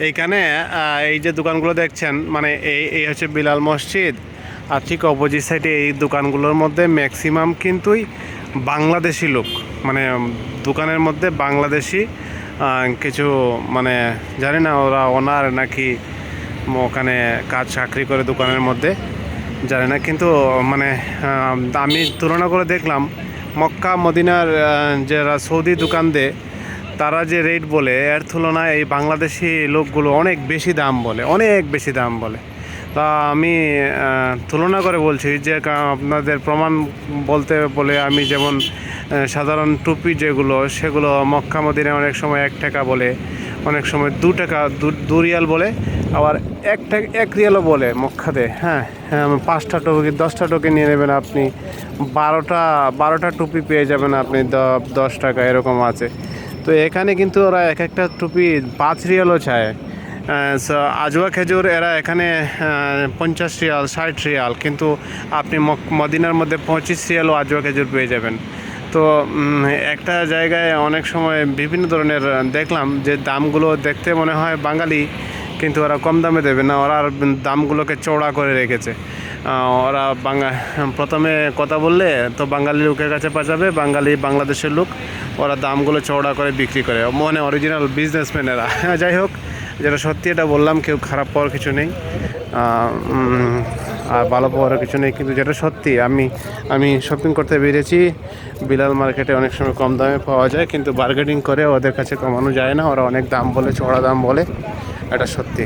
এইখানে এই যে দোকানগুলো দেখছেন, মানে এই হচ্ছে বিলাল মসজিদ। আর ঠিক অপোজিট সাইডে এই দোকানগুলোর মধ্যে ম্যাক্সিমাম কিন্তুই বাংলাদেশি লোক, মানে দোকানের মধ্যে বাংলাদেশি কিছু, মানে জানি না ওরা ওনার নাকি ওখানে কাজ চাকরি করে দোকানের মধ্যে, জানি না। কিন্তু মানে আমি তুলনা করে দেখলাম মক্কা মদিনার যারা সৌদি দোকান দেয় তারা যে রেট বলে এর তুলনায় এই বাংলাদেশি লোকগুলো অনেক বেশি দাম বলে, অনেক বেশি দাম বলে। তা আমি তুলনা করে বলছি যে আপনাদের প্রমাণ বলতে বলে আমি যেমন সাধারণ টুপি যেগুলো সেগুলো মক্কা মদিনায় অনেক সময় 1 টাকা বলে, অনেক সময় 2 টাকা 2 রিয়াল বলে, আবার 1 রিয়ালও বলে মক্কাতে। হ্যাঁ, 5টা টুপি 10টা টুপি নিয়ে নেবেন আপনি, 12টা টুপি পেয়ে যাবেন আপনি 10 টাকা, এরকম আছে। তো এখানে কিন্তু ওরা একটা টুপি 5 রিয়ালও চায়। আজওয়া খেজুর এরা এখানে 50 রিয়াল 60 রিয়াল, কিন্তু আপনি মদিনার মধ্যে 25 রিয়ালও আজওয়া খেজুর পেয়ে যাবেন। তো একটা জায়গায় অনেক সময় বিভিন্ন ধরনের দেখলাম যে দামগুলো দেখতে মনে হয় বাঙালি, কিন্তু ওরা কম দামে দেবে না, ওরা দামগুলোকে চওড়া করে রেখেছে। ওরা প্রথমে কথা বললে তো বাঙালি লোকের কাছে পাঠাবে, বাংলাদেশের লোক, ওরা দামগুলো চওড়া করে বিক্রি করে, মনে অরিজিনাল বিজনেসম্যানেরা। যাই হোক, যেটা সত্যি এটা বললাম, কেউ খারাপ পাওয়ার কিছু নেই আর ভালো পাওয়ার কিছু নেই, কিন্তু যেটা সত্যি আমি শপিং করতে বেরিয়েছি বিলাল মার্কেটে, অনেক সময় কম দামে পাওয়া যায়, কিন্তু বার্গেনিং করে ওদের কাছে কমানো যায় না, ওরা অনেক দাম বলে, চড়া দাম বলে, এটা সত্যি।